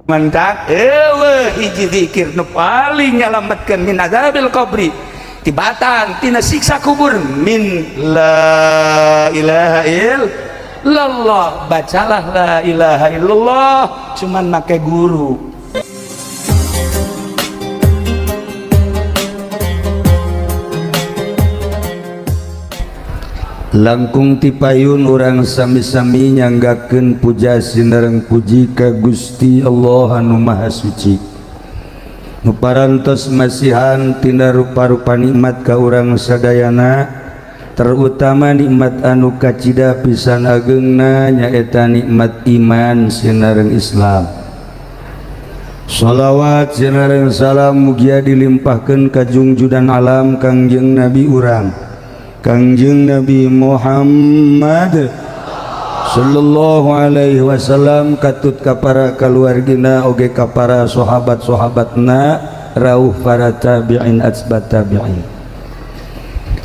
mentak hiji zikir nu paling nyalametkeun min azabil qabri tibatan tina siksa kubur min la ilaha illallah. Bacalah la ilaha illallah cuman make guru. Langkung tipayun urang sami-sami nyanggakeun puja sinareng puji ka Gusti Allah anu Maha Suci, nu parantos masihan tina rupa-rupa nikmat ka urang sadayana, terutama nikmat anu kacida pisan ageungna nyaeta nikmat iman sinareng Islam. Shalawat sinareng salam mugia dilimpahkeun ka junjudan alam Kangjeng Nabi urang Kangjeng Nabi Muhammad sallallahu alaihi wasallam, katut ka para kaluargina oge ka para sahabat-sahabatna rauh para tabi'in atsbat tabi'in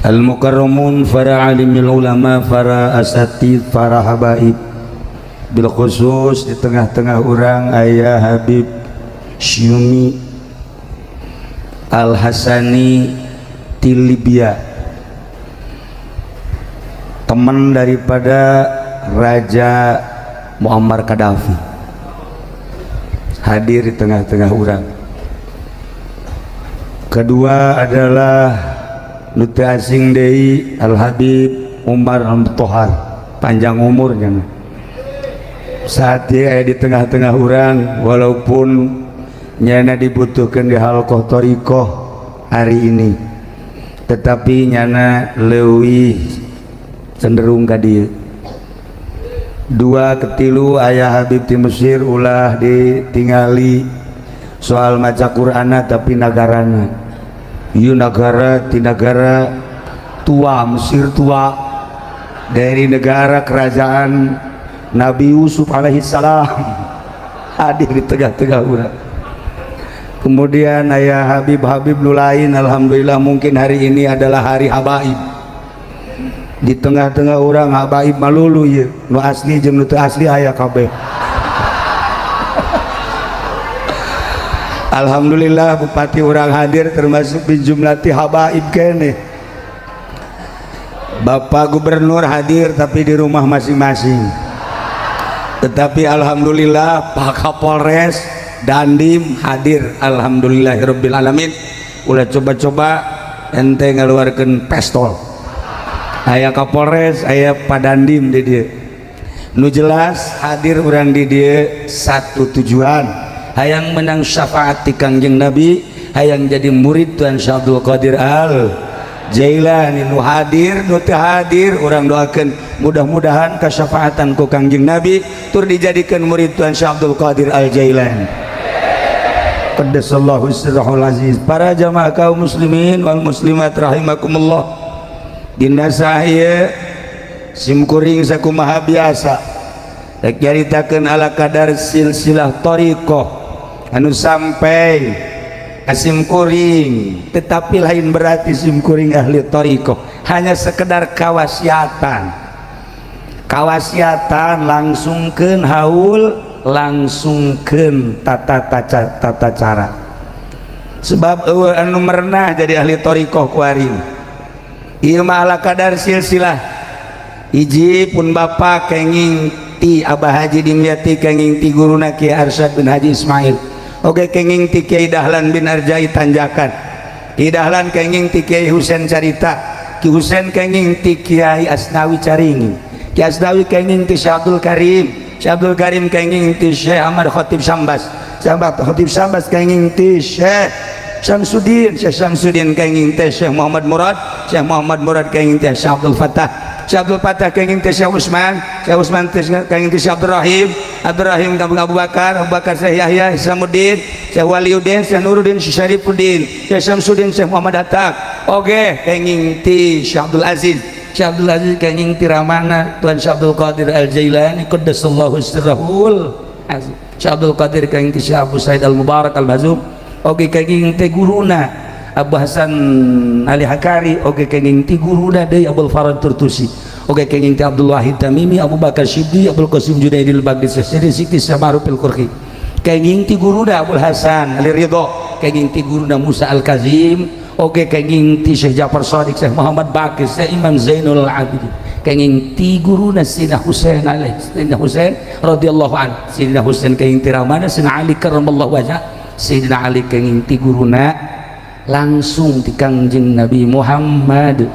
al mukarramun, para alimil ulama, para asatid, para habaib. Bil khusus di tengah-tengah urang aya Habib Syumi Al Hasani ti Libya, teman daripada Raja Muammar Gaddafi, hadir di tengah-tengah urang. Kedua adalah nu teu asing deui Al Habib Umar Al Tohar, panjang umurnya. Saat dia aya di tengah-tengah urang, walaupun nyana dibutuhkan di halqah thariqah hari ini, tetapi nyana leuwih cenderung ka dieu. Dua ketilu aya Habib di Mesir ulah ditingali soal maca Qur'ana tapi nagarana ieu negara ti negara tua, Mesir tua, dari negara kerajaan Nabi Yusuf alaihi salam hadir di tengah-tengah urang. Kemudian aya Habib-habib nu lain, alhamdulillah mungkin hari ini adalah hari habaib. Di tengah-tengah orang habaib malulu ya, nu asli jeung nu teu asli aya kabeh. Alhamdulillah bupati orang hadir termasuk di jumlati habaib kene. Bapak gubernur hadir tapi di rumah masing-masing. Tetapi alhamdulillah Pak Kapolres Dandim hadir, alhamdulillahirabbil alamin. Ulah coba-coba ente ngaluarkeun pistol. Aya Kapolres, aya Padandim di dieu. Nu jelas hadir urang di dieu satu tujuan, hayang menang syafaat ti Kangjeng Nabi, hayang jadi murid Tuan Syekh Abdul Qadir Al Jailani. Nu hadir nu teu hadir urang doakeun mudah-mudahan kasyafaatan ku Kangjeng Nabi tur dijadikeun murid Tuan Syekh Abdul Qadir Al Jailani. Qaddasallahu sirrahul aziz. Para jamaah kaum muslimin wal muslimat rahimakumullah, dina sahaya simkuring sakumaha biasa rek nyaritakeun ala kadar silsilah thariqah anu sampai ka simkuring, tetapi lain berarti simkuring ahli thariqah hanya sekedar kawasiatan langsungkeun haul, langsungkeun tata cara. Sebab anu merenah jadi ahli thariqah kuarin ieu mah ala kadar silsilah. Hiji pun bapak kenging ti Abah Haji Dimyati, kenging ti guruna Kiai Arsyad bin Haji Ismail, oge kenging ti Kiai Dahlan bin Arjai Tanjakan, Kiai Dahlan kenging ti Kiai Husain Carita, Kiai Husain kenging ti Kiai Asnawi Caringi, Kiai Asnawi kenging ti Syekh Abdul Karim, Syekh Abdul Karim kenging ti Syekh Ahmad Khatib Syambas, Syekh Ahmad Khatib Syambas kenging ti Syekh Syamsuddin, Syekh Syamsuddin kenging teh Syekh Muhammad Murad, Syekh Muhammad Murad kenging teh Syekh Abdul Fattah, Syekh Abdul Fattah kenging teh Syekh Usman, Syekh Usman kenging teh Syekh Abdul Rahim, Abdul Rahim kenging Abu Bakar, Abu Bakar Syekh Yahya Islamuddin, Syekh Waliuddin, Syekh Nuruddin, Syekh Syarifuddin, Syekh Syamsuddin, Syekh Muhammad Atak, oge kenging ti Syekh Abdul Aziz, Syekh Abdul Aziz kenging ti Ramana Tuan Syekh Abdul Qadir Al Jailani qaddasallahu sirrahul aziz, Syekh Abdul Qadir kenging ti Syekh Abu Said Al Mubarak Al Mazum, oge kenging teh guruna Abu Hasan Ali Hakari, oge kenging ti guruna deui Abdul Farad Turtusi, oge kenging ti Abdul Wahid Tamimi, Abu Bakar Syibdi, Abdul Qasim Junaidil Baghdadi Syekh Sikti Samarupil Qurqi, kenging ti guruna Abdul Hasan Ali Ridho, kenging ti guruna Musa Al-Kazim, oke kenging ti Syekh Ja'far Shadiq, Syekh Muhammad Baqir, Syekh Imam Zainul Abidin, kenging ti guruna Sayyidina Husain Sayyidina Husain radhiyallahu anhu, Sayyidina Husain kenging ti ramana Sayyidina Ali karramallahu wajhah, Sayyidina Ali kenging ti guruna langsung ti Kangjeng Nabi Muhammad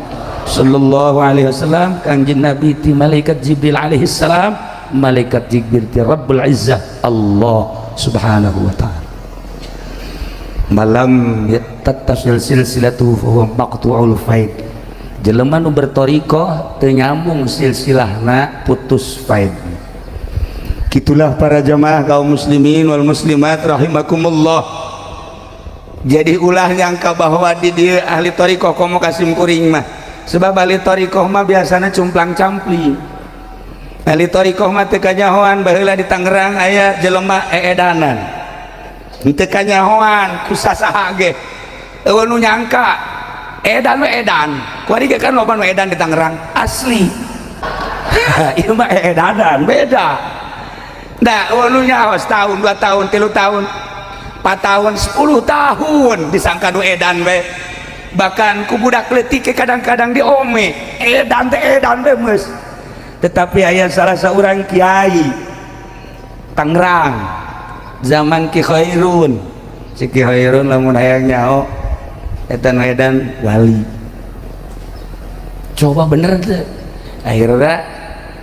sallallahu alaihi wasallam, Kangjeng Nabi ti malaikat Jibril alaihi salam, malaikat Jibril ti Rabbul Izzah Allah subhanahu wa ta'ala. Malam yattasil silsilatu fa huwa maqtu'ul faid, jelema nu bertoriko teu nyambung silsilahna putus faid. Kitulah para jamaah kaum muslimin wal muslimat rahimakumullah. Jadi ulah nyangka bahwa di dia ahli toriko komo kasim kuring mah, sebab ahli toriko mah biasanya cumplang campling. Ahli toriko mah teu kanyahoan baheula di Tangerang aya jelema eedanan, teu kanyahoan ku sasaha ge eueuh nu nyangka edan we edan kuari ge kan loba nu edan di Tangerang asli. Ieu mah edanan beda. Nah eueuh nu nyaos tahun 2 tahun 3 tahun 4 tahun 10 tahun disangka nu edan we, bahkan ku budak leutik kadang-kadang diome edan teh edan we meus. Tetapi aya salah seorang kiai Tangerang zaman Ki Khairun, si Ki Khairun lamun hayang nyao eta nu edan wali. Coba bener teh akhirnya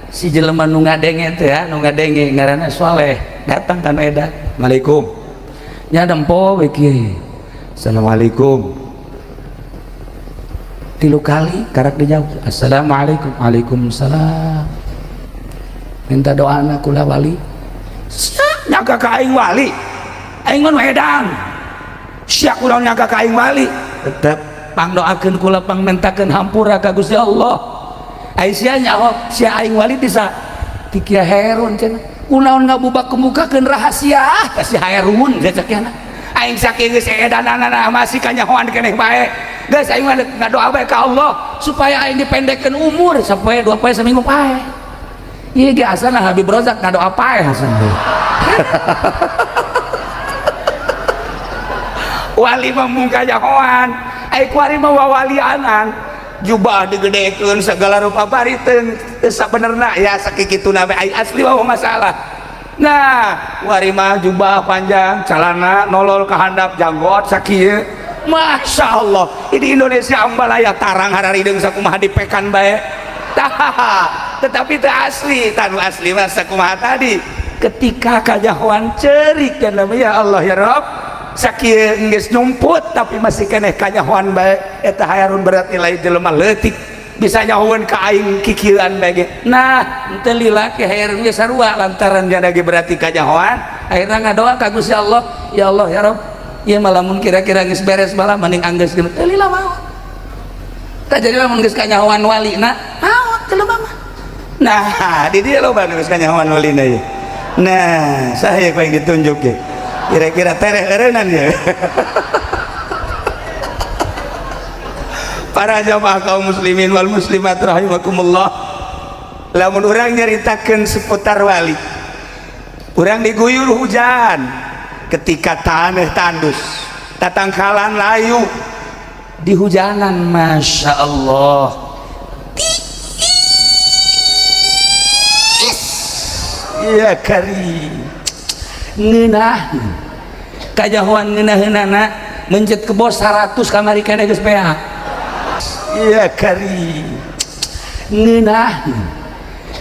si jelema nu ngadenge teh ya, nu ngadenge ngaranna Soleh datang kan edan, Assalamualaikum nya dempo we kieu, Assalamualaikum 3 kali karak dijawab Assalamualaikum, Waalaikumsalam, minta doana kula wali. Nyangka ka aing wali, aing mah edan sia kula nyangka ka aing wali, tetep pangdoakeun kula pangmentakeun hampura ka Gusti Allah. Ai sia nyaho sia aing wali bisa ti Kiai Hairun cenah kunaon ngabubak kemukakeun rahasia ka si Hairun cenah aing saking geus edanana masih kanyahoan keneh bae geus aing mah ngadoa bae ka Allah supaya aing dipendekkeun umur sampai 2 poe seminggu pae. Ieu ge asalna Habib Rozak ngadoa pae hasan deui. Wali mah mun kanyahoan ai kuari mah wawalianan jubah digedekeun segala rupa bariteun sabenerna ya sakikituna we ai asli mah masalah. Nah wari mah jubah panjang calana nolol ka handap janggot sakieu, Masya Allah di Indonesia ambalaya tarang hararideung sakumaha dipekan bae tah, tetapi teu asli tanu asli mah sakumaha tadi ketika kajahoan cerik kana ya Allah ya Rabb sakieu geus nyumput tapi masih keneh kanyahoan bae eta Hairun berarti lain jelema leutik bisa nyahoan ka aing kikieuan bae ge. Nah teu lila ke Hairun ge sarua lantaran dia lagi berarti kanyahoan akhirna ngadoa ka Gusti Allah, ya Allah ya Rabb ieu mah lamun kira-kira geus beres bala mending anggeuskeun teu lila maot. Tah jadi lamun geus kanyahoan walina maot teu loba mah. Nah di dieu loba geus kanyahoan walina ieu. Nah saya yang ditunjuk ge kira-kira tereh ereunan ya. Para jamaah kaum muslimin wal muslimat rahimakumullah, lamun urang nyaritakeun seputar wali, urang diguyur hujan ketika tanah tandus tatangkalan layu di hujanan, Masya Allah iya kari ngeunah kajahoan ngeunaheunana menjet ke bos 100 kamari kene geus beak. Iya kari ngeunah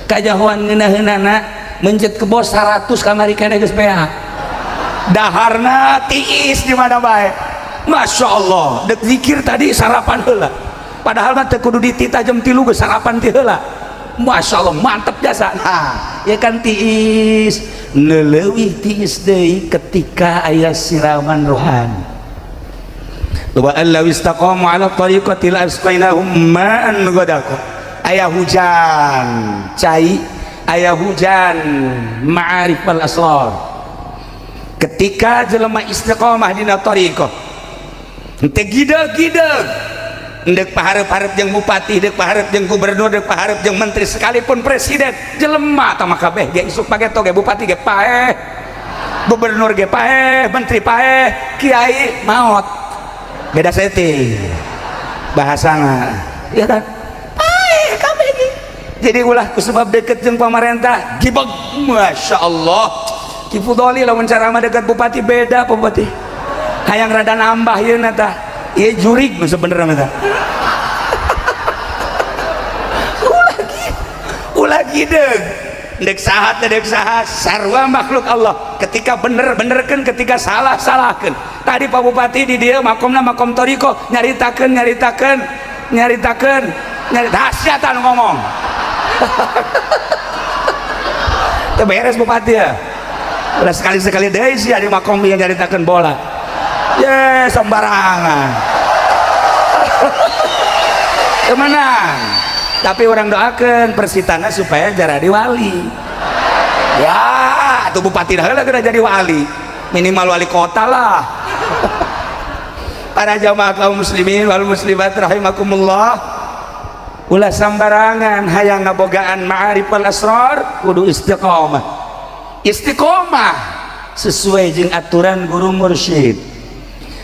kajahoan ngeunaheunana menjet ke bos 100 kamari kene geus beak. Daharna tiis di mana bae, Masya Allah. Dek zikir tadi sarapan heula, padahal mah teu kudu ditita jam 3 geus sarapan ti heula. Masya Allah mantep jasa. Nah ya kan tiis neleuwih tiis deui ketika aya siraman rohani. Wa allaw istaqamu ala tariqati la asqainahum ma'an ghadaqa. Aya hujan cai, aya hujan ma'arif wal asrar. Ketika jelema istiqamah dina tariqah henteu gideg-gideg ndek paharep-harep jeung bupati, ndek paharep jeung gubernur, ndek paharep jeung menteri, sekalipun presiden jelema tah mah kabeh ge isuk page toge bupati ge paeh gubernur ge paeh, menteri paeh, kiai maot beda setting bahasana ya kan paeh kabeh ge. Jadi ulah kusebab deket jeung pamarentah gibeg. Masya Allah Ki Fudoli lamun cara mah dekat bupati beda bupati hayang rada nambah ieu na tah ieu jurig nu sebenarnya tah ulah gideg dek sahat sarwa makhluk Allah ketika bener-benerkeun ketika salah-salahkeun. Tadi Pak Bupati di dieu makomna makom toriko nyaritakeun dahsyat anu ngomong teu beres Bupati ya udah sekali-sekali deui sih di makom yang nyaritakeun bola ye sembarangan kemenang. Tapi orang doakan persitana supaya jadi wali ya tuh bupati dah kena jadi wali minimal wali kota lah. Para jamaah kaum muslimin wal muslimat rahimakumullah, ulah sambarangan hayang ngabogaan ma'arifal asrar kudu istiqomah sesuai jeung aturan guru mursyid.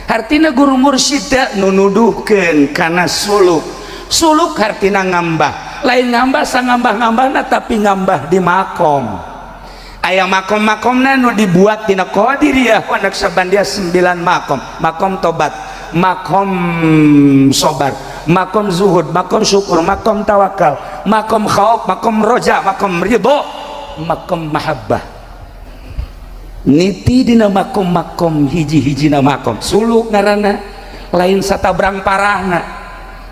Artina guru mursyid nu nuduhkeun kana suluk hartina ngambah lain ngambah sangambah-ngambahna tapi ngambah di makom. Aya makom-makomna nu dibuat dina Qadiriyah wa Naqsabandiyah 9 makom. Makom tobat, makom sobar, makom zuhud, makom syukur, makom tawakal, makom khauf, makom roja, makom ridho, makom mahabbah. Niti dina makom-makom hiji-hijina makom suluk ngaranna lain satabrang parahna.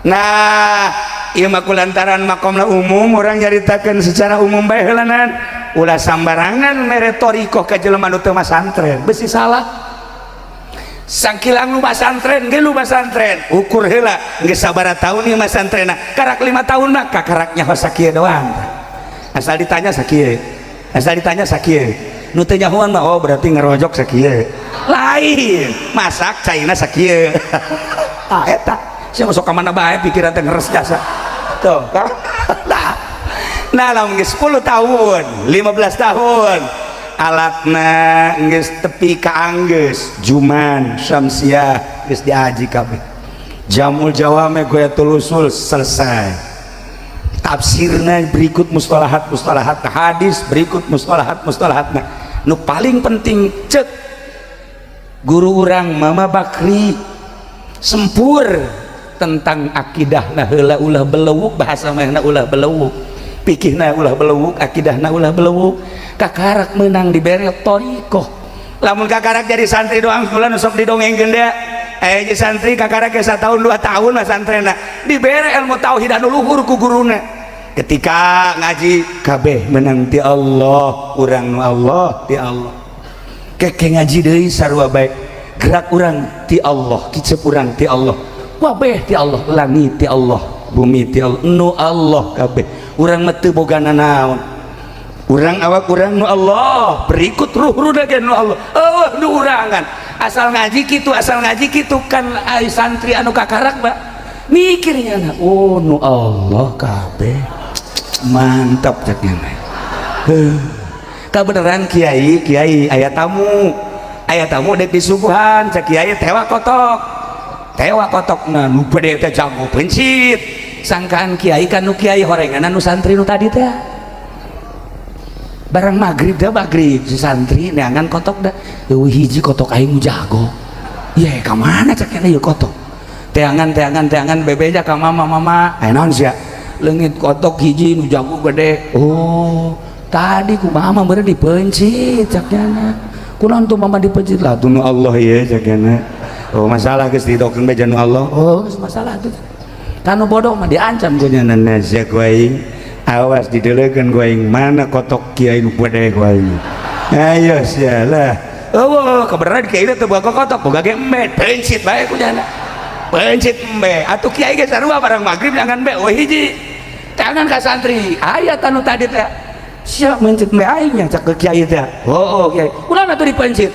Nah ieu mah kulantaran makomna umum orang nyaritakeun secara umum bae heulanan ulah sambarangan mere torikoh ka jelema nu teu masantren besi salah. Sakilang lu masantren ge lu masantren ukur heula geus sabaraha taun ieu masantrenna karak 5 tahun mah kakaraknya hos sakieu doang asal ditanya sakieu nu teu nyahoan mah oh berarti ngerojok sakieu lain masak caina sakieu eta siapa sok kemana bae pikiran teh ngeres jasa tuh kan nah lamun geus 10 tahun 15 tahun alatna geus tepi ka anggeus juman syamsiah geus diaji kabeh jamul jawame goyatul usul selesai tafsirna berikut mustalahat hadis berikut mustalahat nu paling penting cek guru urang Mama Bakri sempur tentang akidah nah heula ulah belewuk bahasa mehna ulah belewuk pikihna ulah belewuk akidahna ulah belewuk kakarak menang dibere torikoh. Lamun kakarak jadi santri doang kula nu sok didongengkeun da jadi santri kakarak ge 1 tahun 2 tahun mah santrena dibere ilmu tauhid anu luhur ku guruna ketika ngaji kabeh menang ti Allah urang nu Allah ti Allah keke ngaji deui sarua bae gerak urang ti Allah kicep urang ti Allah wabeh ti Allah langit ti Allah bumi ti Allah nu Allah kabeh urang mah teu bogana naon urang awak urang nu Allah berikut ruh-ruhna ge nu Allah nu urangan asal ngaji kitu kan ai santri anu kakarak ba mikirnya na oh nu Allah kabeh mantap ceknya kabeneran kiai aya tamu dek disuguhan cek kiai tewa kotok na nu bade teh jago pencit sangkaan kiai kan nu kiai horenganan nu santri nu tadi teh barang maghrib si santri neangan kotok dah hiji kotok aing jago ye ka mana cek ieu kotok teangan bebeja ka mama naon sia leungit kotok hiji nu jago gede oh tadi ku mama bener dipencit ceknya kunaon tuh mama dipencit lah tuh nu Allah ieu cekna oh masalah geus didokeun beja nu Allah oh geus masalah tuh kanu bodoh mah diancam ku nya nanya ku aing awas dideulekeun ku aing mana kotok kiai nu bade ku aing ayo sialah oh kebenaran kiai teh boga kotok boga ge embe pencit bae ku nya pencit embe atuh kiai ge sarua barang magrib jangan embe oh hiji jangan ka santri aya anu tadi teh sia mencit embe aing nya cek ke kiai teh oh kiai kunaon atuh dipencit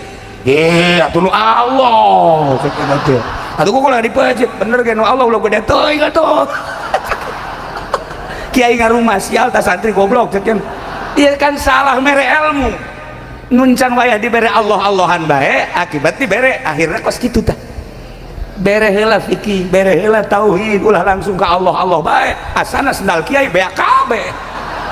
atuh nu Allah cek kitu atuh kok lagi dipencit bener ge nu Allah ulah gede teuing atuh kiai ngarumah sial ta santri goblok cek ieu kan salah mere ilmu nuncang wayah dibere Allah-Allahan bae akibat dibere akhirnya kos kitu tah bere heula fikih bere heula tauhid ulah langsung ke Allah bae asana sendal kiai bea kabeh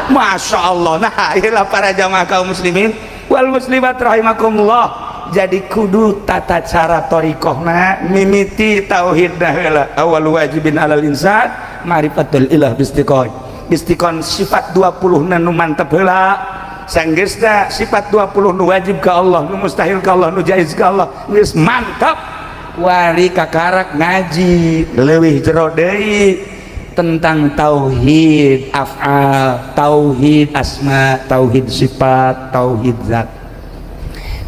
Masya Allah. Nah inilah para jamaah kaum muslimin wal muslimat rahimakumullah. Jadi kudu tata cara thariqahna mimiti tauhidna heula awal wajibin alal insan ma'rifatul ilah bistiqon sifat 20 nu mantep heula sanggeusna sifat 20 nu wajib ka Allah nu mustahil ka Allah nu jaiz ka Allah geus mantap wari kakarak ngaji leuwih jero deui tentang tauhid af'al, tauhid asma, tauhid sifat, tauhid zat.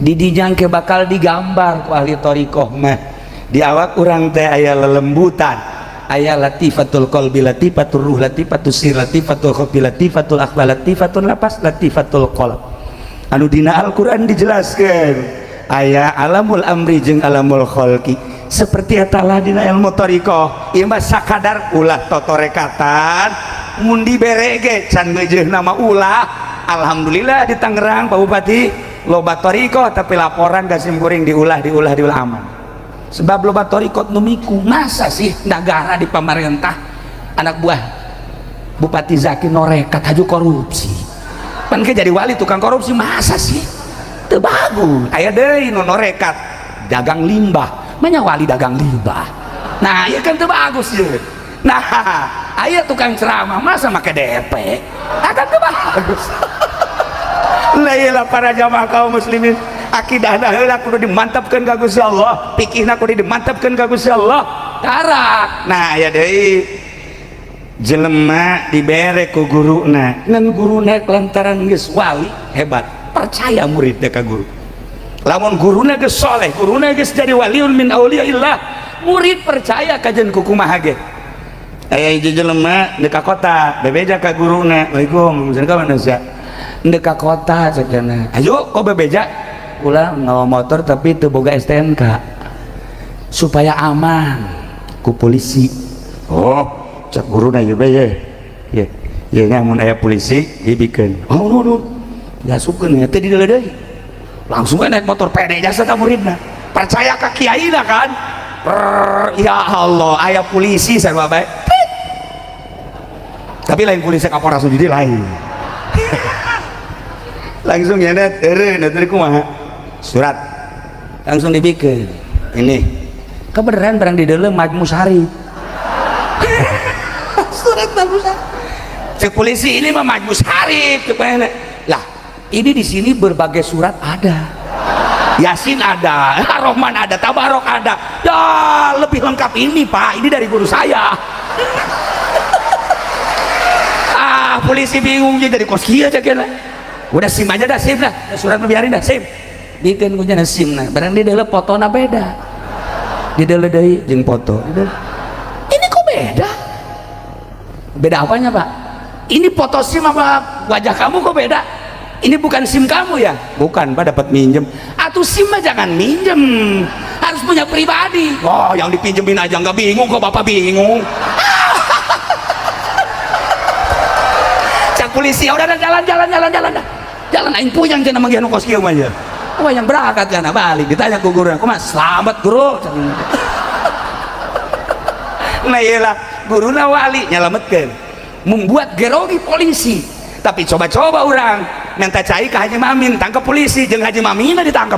Di dijangke bakal digambar ku ahli thariqah mah. Di awak urang teh aya lelembutan, aya latifatul qalbi, latifatul ruh, latifatul sir, latifatul khafi, latifatul akhbar, latifatul nafas, latifatul qalb. Anu dina Al-Qur'an dijelaskeun aya alamul amri jeung alamul khalqi. Seperti atalah dina ilmu thariqah ieu mah sakadar ulah totorekatan mun dibere ge can ngeujeun nama ulah. Alhamdulillah di Tangerang Pak Bupati loba thariqah tapi laporan gasim kuring diulah aman. Sebab loba thariqah nu miku masa sih negara di pamarentah anak buah Bupati Zaki norekat haju korupsi pan ke jadi wali tukang korupsi masa sih teu bagus aya deui nu norekat dagang limbah banyak wali dagang limbah. Nah iya kan teu bagus ya. Nah aya tukang ceramah masa make DP akan teu bagus. Lailah para jamaah kaum muslimin akidahna heula kudu dimantapkeun ka Gusti Allah fikihna kudu dimantapkeun ka Gusti Allah karak. Nah aya deui jelema dibere ku guruna ngan guruna lantaran geus wali hebat percaya muridna ka guru. Lamun guruna geus soleh, guruna geus jadi waliun min auliyaillah, murid percaya kajen kukumaha ge. Aya hiji jelema di ka kota, bebeja ka guruna, "Waalaikum, ka mana sia?" Di ka kota cenah. "Ayo, kok bebeja?" Ulah ngawa motor tapi teu boga STNK. Supaya aman ku polisi. Oh, cek guruna ieu bae ye. Ye, ye nya mun aya polisi dibikeun. Oh, nu. Ya sukeun teh di deui. Langsung naik motor pede jasa ka muridna percaya ka kiaina kan ya Allah aya polisi sarua bae tapi lain polisi Kapolres jadi lain langsung nyedet eureun teh kumaha surat langsung dibikeun ini kebenaran barang di dalam Majmu Syarif surat Majmu Syarif cek polisi ini mah Majmu Syarif lah ini di sini berbagai surat ada, Yasin ada, Ar-Rahman ada, Tabarok ada. Ya lebih lengkap ini Pak, ini dari guru saya. Polisi bingung jadi kos kieu ceuk. Udah SIM aja dah SIM dah, surat biarin dah SIM. Bikin kuncinya SIM nah, barang di dalam fotona beda. Di dalam deui jeung foto. Ini kok beda? Beda apanya Pak? Ini foto SIM apa wajah kamu kok beda? Ini bukan SIM kamu ya? Bukan Pak, dapat minjem. Atuh SIM mah jangan minjem, harus punya pribadi. Oh yang dipinjemin aja nggak bingung kok Bapak bingung. Cak polisi udah jalan aing puyang cenah manggihan kos kieu mah ya. Oh yang berangkat kan balik ditanya ku guru aku mah selamat guru. Nah iyalah guruna wali nyalametkeun membuat gerogi polisi. Tapi coba-coba orang minta cai ke Haji Mamin tangkap polisi jeung Haji Mamina ditangkap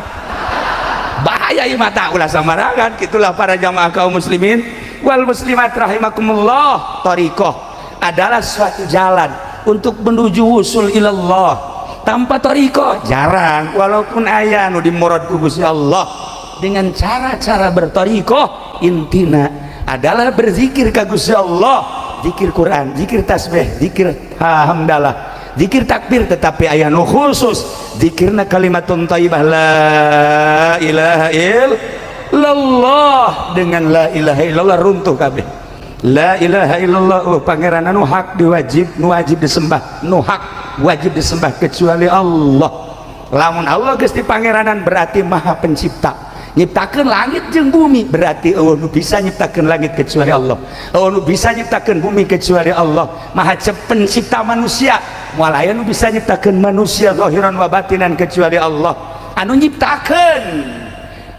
bahaya ieu mata ulah samarangan. Itulah para jamaah kaum muslimin wal muslimat rahimakumullah. Thariqah adalah suatu jalan untuk menuju usul ilallah. Tanpa thariqah jarang walaupun aya nu dimurad ku Gusti Allah. Dengan cara-cara berthariqah intina adalah berzikir ka Gusti Allah, zikir Quran, zikir tasbih, zikir hamdalah, zikir takbir. Tetapi aya nu khusus zikirna kalimatun thayyibah la ilaha illallah. Dengan la ilaha illallah runtuh kabeh. La ilaha illallah pangeran anu hak diwajib nu wajib disembah, nu hak wajib disembah kecuali Allah. Lamun Allah geus di pangeranan berarti maha pencipta. nyiptakeun langit jeung bumi, berarti nu bisa nyiptakeun langit kecuali Allah, nu bisa nyiptakeun bumi kecuali Allah. Maha pencipta manusia, moal aya nu bisa nyiptakeun manusia zahiran wa batinan kecuali Allah. Anu nyiptakeun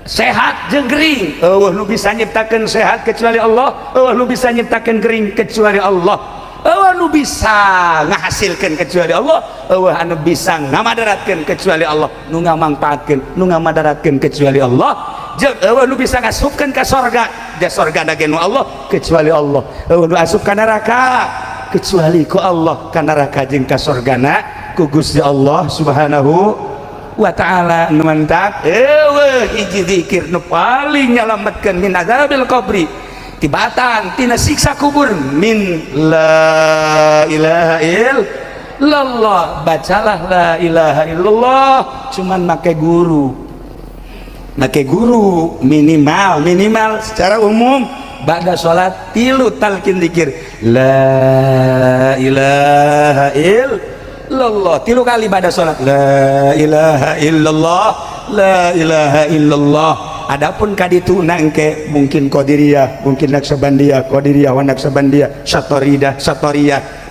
sehat jeung gering, nu bisa nyiptakeun sehat kecuali Allah, nu bisa nyiptakeun gering kecuali Allah. Nu bisa ngahasilkan kecuali Allah, anu bisa ngamadaratkeun kecuali Allah, nu ngamangpaatkeun nu ngamadaratkeun kecuali Allah, jeung nu bisa ngasupkeun ka sorga, da sorga na ge nu Allah kecuali Allah, nu asup ka neraka kecuali ku Allah, ka neraka jeung ka sorgana ku Gusti Allah Subhanahu wa ta'ala. Nu mantap hiji zikir nu paling nyalametkeun min adzabil qabri, tibatan tina siksa kubur, min la ilaha illallah. Bacalah la ilaha illallah, cuman make guru minimal secara umum ba'da sholat tilu talqin zikir la ilaha illallah, tilu kali ba'da sholat la ilaha illallah, la ilaha illallah. Adapun kaditu nangke mungkin Qadiriyah, mungkin Naksabandiyah, Qadiriyah wa Naksabandiyah, Satoriyah,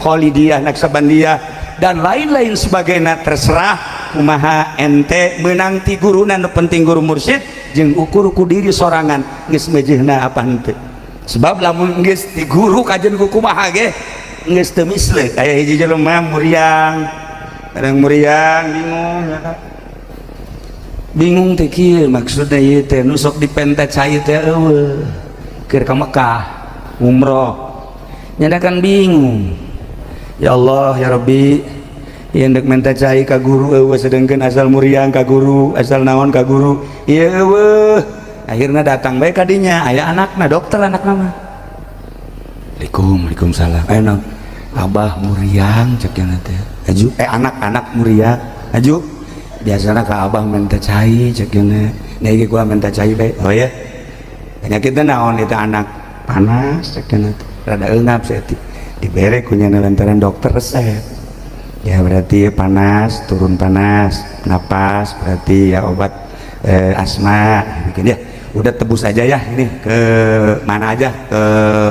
Khalidiyah, Naksabandiyah dan lain-lain sebagainya, terserah kumaha ente menang ti guruna. Nu penting guru mursyid jeung ukur ku diri sorangan geus mejehna apa henteu. Sebab lamun geus ti guru kajen ku kumaha ge geus teu misleuk. Aya hiji jelema muriang, kadang muriang bingung teh kieu maksudna ieu teh nu sok dipente cai teh eueuh keur ka Mekah umroh nyadakan bingung. Ya Allah ya Rabbi, ieu endek menta cai ka guru eueuh sedengkeun asal muriang ka guru, asal naon ka guru ieu eueuh. Akhirna datang bae ka dinya, aya anakna dokter, anakna mah Waalaikumsalam, aya naon abah muriang cek nya teh aju anak-anak muriang aju biasanya ke abah minta cai ceknya nih gua minta cai baik. Oh ya penyakitnya naon itu anak panas ceknya rada engap saya diberi kunyana lantaran dokter resep ya, berarti panas turun panas napas berarti ya obat asma bikin ya. Udah tebus aja ya, ini ke mana aja, ke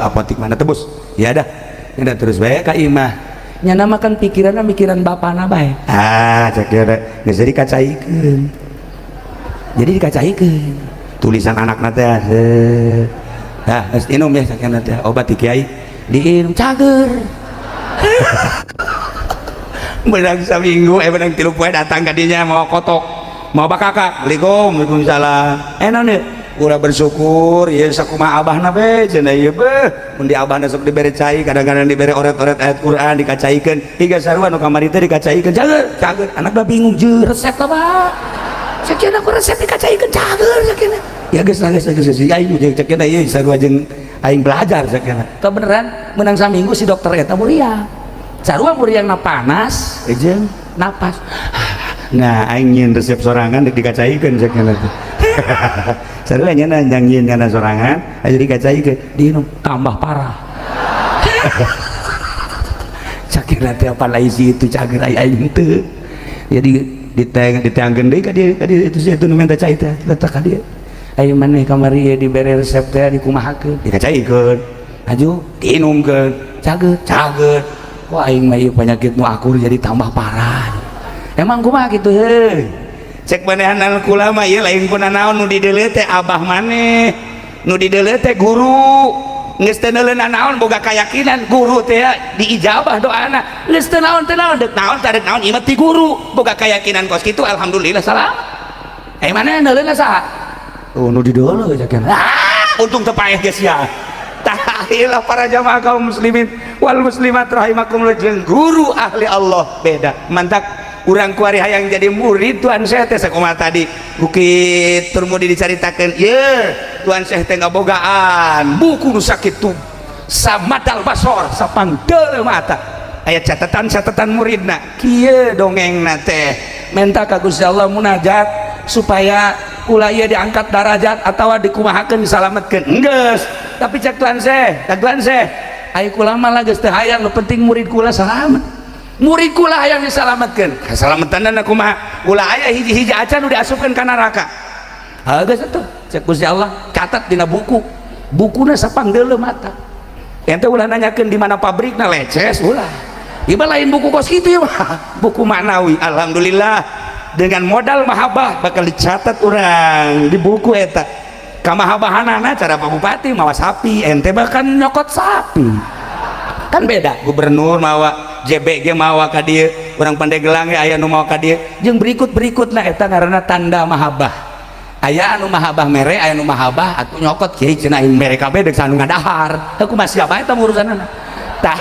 apotik mana tebus ya dah, udah terus baik ke imah nya namakan pikiranna mikiran bapana bae. Cek dia geus dikacaikeun. Jadi dikacaikeun. Tulisan anakna teh geus inum ya sakena teh obat ti kiai diinum cager. Menang saminggu menang 3 poe datang ka dinya mau kotok, mau bakakak. Waalaikumsalam. Naon ieu? Ulah bersyukur ya sakumaha abahna be cenah ieu beuh mun di abahna sok dibere cai, kadang-kadang dibere oret-oret ayat Quran dikacaikeun, higa sarua nu kamari teh dikacaikeun cager anakna bingung jeung resep apa sakieu ku resep dikacaikeun cager sakieu ya geus aing cek cenah ieu sarua jeung aing belajar sakieu tah beneran menang saminggu si dokter eta muriang sarua muriangna panas jeung napas. Nah aing nyin resep sorangan dikacaikeun sakieu sarua nya nyanyiin kana sorangan aja dikacaikeun diinum tambah parah. Cakirna teh apa laisi itu cager aing teu jadi diteangkeun deui ka dieu itu sih itu nu minta cai teh letak ka dieu aing maneh kamari dibere resep teh dikumahakeun dikacaikeun aju diinumkeun cager kok aing mah ieu penyakit nu akur jadi tambah parah. Emang kumaha kitu heuh cek manehan kula mah ieu lain pun naon nu dideuleu teh abah maneh, nu dideuleu teh guru geus teu neuleuna naon boga kayakinan guru teh diijabah doana geus teu naon deuk naon tarek naon ieu ti guru boga kayakinan kos kitu alhamdulillah salam. Maneh neuleuna saha? Nu dideuleu cekeun untung teu paeh geus ya. Tahilah para jamaah kaum muslimin wal muslimat rahimakumullah, jeung guru ahli Allah beda. Mantap urang kuari hayang jadi murid Tuan Syekh teh sakumaha tadi Bukit Turmudi dicaritakeun ye Tuan Syekh teh ngabogaan buku nu sakitu samadal basor sapangdeuleu mata aya catatan muridna kieu dongengna teh menta ka Gusti Allah munajat supaya ulah ieu diangkat darajat atawa dikumahakeun disalametkeun enggeus tapi cek Tuan Syekh aya kula mah geus teu hayang nu penting murid kula salamet. Murid kula yang disalametkeun. Kasalametanna kumaha? Ulah aya hiji-hiji acan nu diasupkeun ka neraka. geus atuh cek Gusti Allah catat dina bukuna sapangdeuleuh mata ente ulah nanyakeun di mana pabrikna leces ulah ieu lain buku kos kitu ya buku maknawi. Alhamdulillah dengan modal mahabbah bakal dicatat urang di buku eta kamahabahanana cara Pak Bupati mawa sapi ente bahkan nyokot sapi kan beda gubernur mawa JBG mawa ka dieu urang Pandeglang aya nu mawa ka dieu jeung berikut-berikutna eta ngaranna tanda mahabbah. Aya anu mahabbah mere aya nu mahabbah atuh nyokot kieu cenah mere kabeh deuk sanu ngadahar aku masih apa eta urusanna tah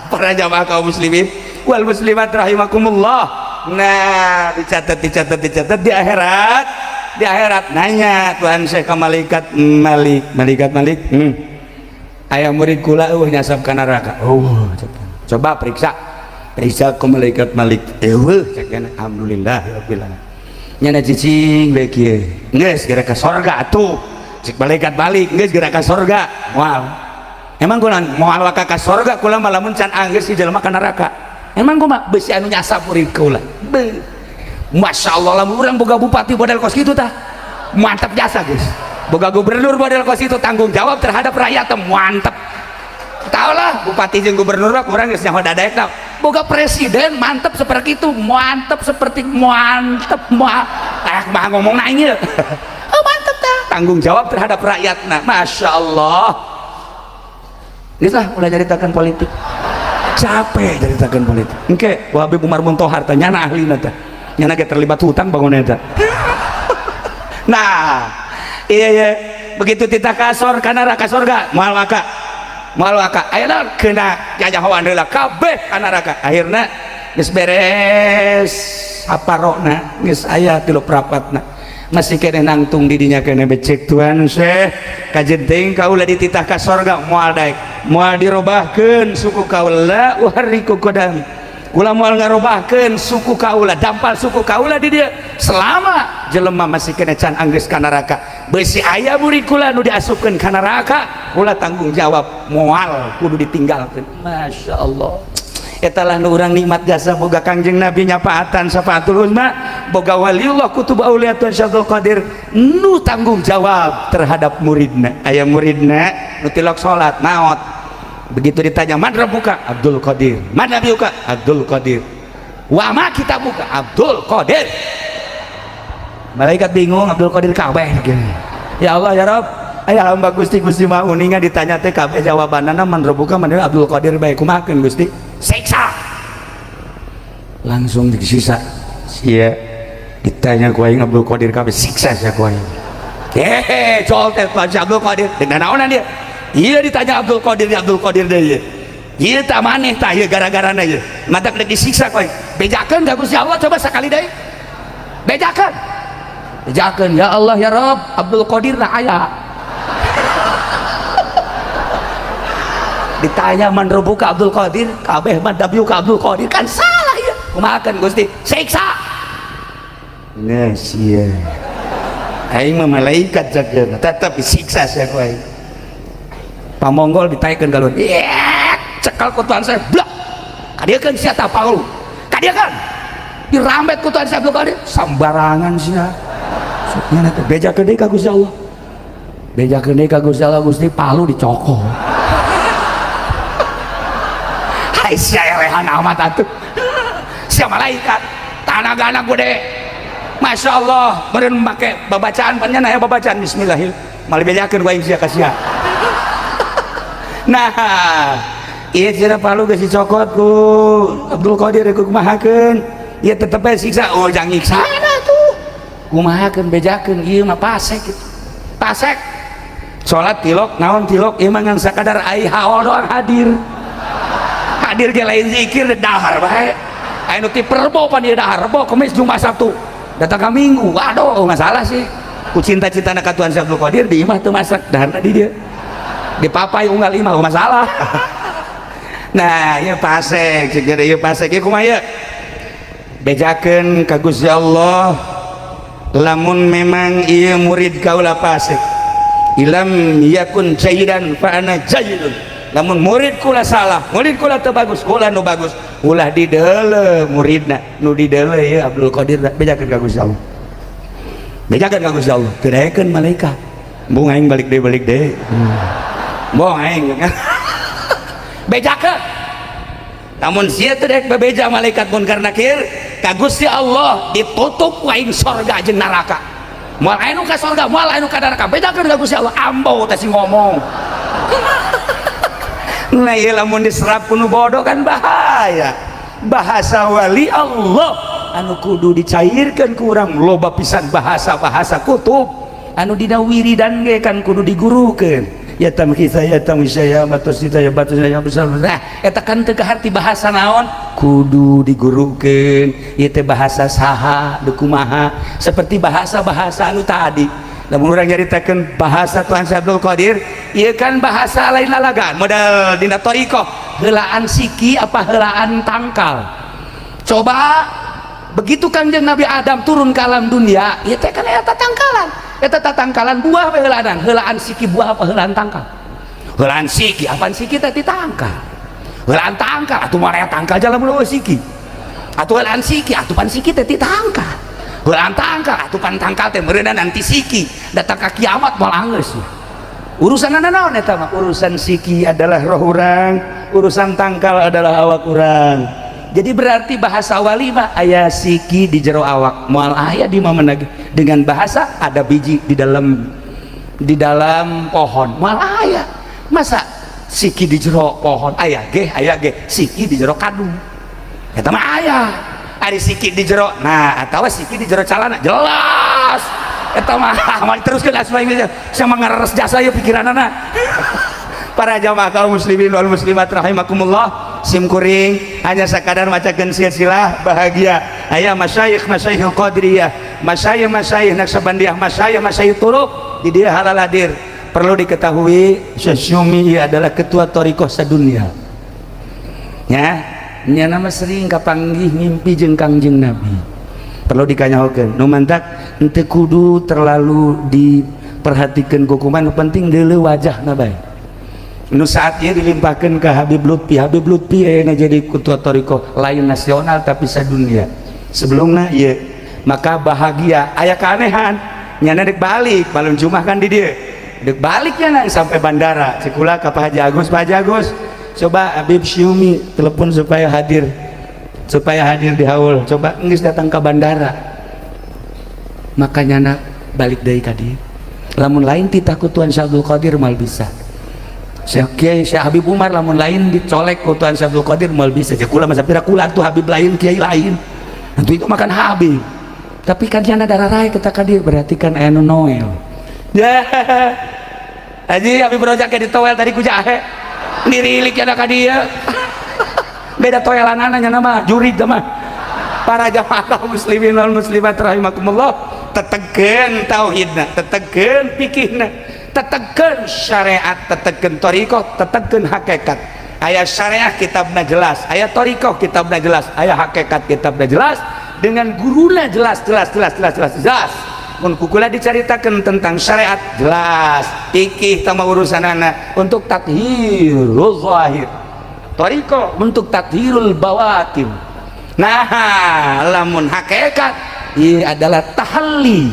para jamaah kaum muslimin wal muslimat rahimakumullah. Nah dicatat di akhirat nanya Tuhan Syekh ka malaikat Malik aya murid kula nyasap ka neraka. Coba periksa ke malaikat Malik alhamdulillah rabbil alamin nyana cicing bae kieu geus geura ka sorga atuh cik malaikat balik geus geura ka sorga moal emang kula moal ka sorga kula mah lamun can anggeus si jelema ka neraka emang kumaha beusi anu nyasap murid kula Masya Allah lamun urang boga bupati model kos kitu tah mantap jasa guys boga gubernur model kos itu tanggung jawab terhadap rakyat mantap tau lah bupati jeung gubernur mah kurang geus nyaho dadaek tau boga presiden mantap seperti itu mantap seperti mantap mah ngomong nanya oh mantap tah tanggung jawab terhadap rakyatna Masya Allah geus lah ulah nyaritakeun politik capek nyaritakeun politik engke Habib Umar Muntohar teh nyana ahlina teh nyana ge terlibat hutang bangun eta nah iya begitu tita kasor kana neraka sorga moal waka ayeuna kena jajahoan heula kabeh ka neraka akhirna geus beres aparona geus aya 3 prapatna masih kene nangtung di dinya kene becek Tuhan Syekh kajenting kaula dititah ka sorga moal daek moal dirobahkeun suku kaula uhariku kodam kula moal ngarobahkeun suku kaula dampal suku kaula di dieu selama jelema masih kena can anggeus ka neraka beusi aya murid kula nu diasupkeun ka neraka kula tanggung jawab moal kudu ditinggalkeun. Masya Allah eta lah nu urang nikmat jasa boga Kangjeng Nabi nyafaatan syafaatul uzma boga waliullah kutub auliatun Syaikhul Qadir nu tanggung jawab terhadap muridna aya muridna nu tilok salat maot begitu ditanya man rabbuka Abdul Qadir man nabiyuka Abdul Qadir wa ma kitabuka Abdul Qadir malaikat bingung Abdul Qadir kabeh ya Allah ya Rabb aya hamba Gusti mah uningan ditanya teh kabeh jawabanana man rabbuka man Abdul Qadir bae kumahakeun Gusti siksa langsung disiksa sia ditanya ku aing Abdul Qadir kabeh siksa sia ku aing col teh Abdul Qadir dengan naonan dia iya ditanya Abdul Qadir deh iya tak maneh tah ieu gara-garana ieu matak deuk disiksa ku aing bejakeun ka Gusti Allah coba sakali deui bejakeun ya Allah ya Rabb Abdul Qadir na aya ditanya man rabbuka Abdul Qadir kabeh man nabiyuka Abdul Qadir kan salah ya kumahakeun Gusti siksa nah sia aing mah malaikat jakeuna tetep disiksa sia ku aing pamonggol ditaikeun galon cekal ku Tuhan saya blak kadiekeun sia tah Paul kadiekeun dirambet ku Tuhan saya Abdul Qadir sambarangan sia suknya teh bejakeun deui ka Gusti Allah bejakeun deui ka Gusti Allah Gusti palu dicokol hai sia erehan amat atuh sia malaikat tanagana gede Masya Allah meureun make babacaan panjang aya babacaan bismillahirrahmanirrahim mal bejakeun ku aing sia ka sia nah ieu cenah palu geus dicokot ku Abdul Qadir ku kumahakeun ieu tetep siksa oh jang nyiksa atuh kumahakeun bejakeun ieu mah pasek gitu pasek salat tilok naon tilok ieu mah ngan sakadar ai haol doang hadir ge lain zikir dahar bae anu ti perbo pan ieu dahar rebo kemis Jumat Sabtu datang ka Minggu waduh masalah sih ku cinta-cintana ka Tuhan Abdul Qadir di imah teu masak daharna di dieu di papai unggal imah masalah nah ieu pasek cek ieu pasek ieu kumaha ieu bejakeun ka Gusti Allah lamun memang ieu murid kaula pasek ilam yakun jayyidan fa ana jayyidun lamun murid kula salah murid kula teu bagus kula nu bagus ulah dideuleuh muridna nu dideuleuh ieu Abdul Qadir bejakeun ka Gusti Allah bejakan ka Gusti Allah gedekeun malaikat bung aing balik deh bung aing bejakan namun sia teh dek bebeja malaikat munkar nakir ka Gusti Allah ditutup ku aing sorga jeung neraka moal aing ka sorga moal aing ka neraka bejakan ka Gusti Allah ambo teh si ngomong nah ieu lamun diserap ku nu bodoh kan bahaya bahasa wali Allah anu kudu dicairkeun ku urang loba pisan bahasa-bahasa kutub anu dina wiridan ge kan kudu digurukeun ya tamkisa ya tamisya batusita ya batusnya besar nah eta kan teu kaharti bahasa naon kudu digurukeun ieu teh bahasa saha deuk kumaha seperti bahasa-bahasa anu tadi lamun urang nyaritakeun bahasa Tuhan Syekh Abdul Qadir ieu kan bahasa lain lalagan modal dina thariqah heulaan siki apa heulaan tangkal coba begitu Kangjeng Nabi Adam turun ke alam dunia ieu teh kan eta tangkalan eta tatangkalan buah heulaan siki buah apa heulaan tangkal heulaan siki apaan siki teh ditangkal heulaan tangkal atuh marea tangkal jalan mulu siki atuh heulaan siki atuh pan siki teh ditangkal heulaan tangkal atuh pan tangkal teh meureunna nanti siki datang ka kiamat moal anggeus urusan naon eta mah urusan siki adalah roh urang urusan tangkal adalah awak urang jadi berarti bahasa wali mah aya siki di jero awak moal aya di mana lagi dengan bahasa ada biji di dalam pohon moal aya masa siki di jero pohon aya ge siki di jero kadung eta mah aya ari siki di jero nah atawa siki di jero calana jelas eta mah mari teruskeun asma'i sama ngareres jasa ieu pikiranana para jamaah kaum muslimin wal muslimat rahimakumullah sim kuring hanya sekadar macakeun silsilah bahagia aya masyayikh qadiriyah masyayikh naqsabandiyah masyayikh turuq di dia halal hadir perlu diketahui Syekh Syumi adalah ketua thariqah sadunya ya nya nama sering kapanggih ngimpi jeung Kangjeng Nabi perlu dikanyahokeun nu mantak henteu kudu terlalu diperhatikeun kukuman penting deuleu wajahna bae nu saat ieu dilimpahkeun ke Habib Lutfi ayeuna jadi ketua thariqah lain nasional tapi sadunia sebelumna ieu maka bahagia aya keanehan nyana dek balik balon Jumat kan di dieu dek balik nya sampai bandara cikula ka Pak Haji Agus coba Habib Syumi telepon supaya hadir di haul coba geus datang ke bandara makanya balik deui ka dieu lamun lain titah ku Tuan Syekh Abdul Qadir mal bisa Syekh Habib Umar lamun lain dicolek ku Tuan Syekh Abdul Qadir mal bisa kula masa pira kula tuh Habib lain kiai lain itu makan Habib tapi kan cenah dararai kita ka dieu berarti kan aya nu noel ya Haji Habib Rojak ke ditowel tadi ku jahe dirilik cenah ka dieu beda toelanana nya mah jurig mah para jamaah kaum muslimin wal muslimat rahimakumullah tetegeun tauhidna tetegeun fikihna tetegeun syariat tetegeun thariqah tetegeun hakikat aya syariah kitabna jelas aya thariqah kitabna jelas aya hakikat kitabna jelas dengan guruna jelas mun kukula dicaritakeun tentang syariat jelas fikih tama urusanana untuk tathhirul zahir thariqah untuk tathhirul bawatin nah lamun hakikat ieu adalah tahalli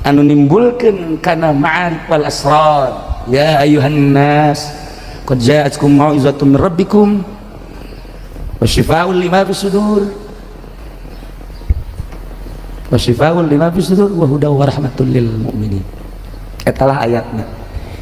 anu nimbulkeun kana ma'arif wal asrar ya ayuhan nas qad ja'atkum mau'izatun min rabbikum wa shifaa'un lima fis sudur wa hudaw wa rahmatul lil mu'minin etalah ayatnya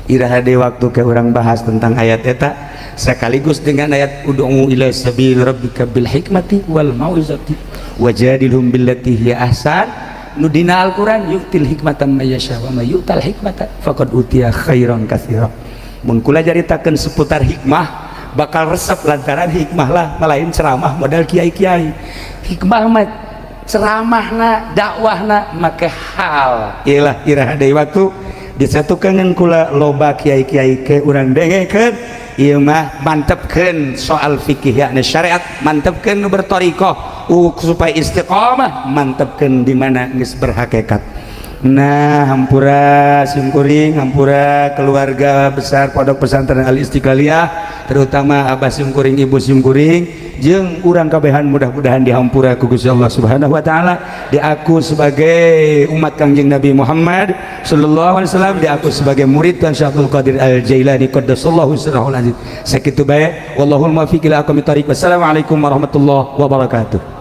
iraha deui waktu ke urang bahas tentang ayat eta sekaligus dengan ayat ud'u ila sabil rabbika bil hikmati wal mau'izati wajadilhum billati hiya ahsan nu dina Al-Quran yu'til hikmatan may yasha wa may yu'tal hikmata faqad utiya khairan katsira mun kula jaritakeun seputar hikmah bakal resep lantaran hikmah lah malain ceramah modal kiai-kiai hikmah mah ceramahna dakwahna make hal iyalah iraha deui waktu disatukeun kula loba kiai-kiai ke urang dengekeun ieu mah mantepkeun soal fikih yakni syariat mantepkeun nu berthariqah supaya istiqomah mantepkeun di mana geus berhakikat Nah, hampura simkuring, hampura keluarga besar Pondok Pesantren Al Istiqlaliyah, terutama Abah simkuring, Ibu simkuring, jeung urang kabehan mudah-mudahan dihampura ku Gusti Allah Subhanahu wa taala, diaku sebagai umat Kangjeng Nabi Muhammad sallallahu alaihi wasallam, diaku sebagai murid Tuan Syekh Abdul Qadir Al Jailani qaddasallahu sirrahul aziz. Sakitu bae, wallahul muwaffiq ila aqwamit thariq. Wassalamualaikum warahmatullahi wabarakatuh.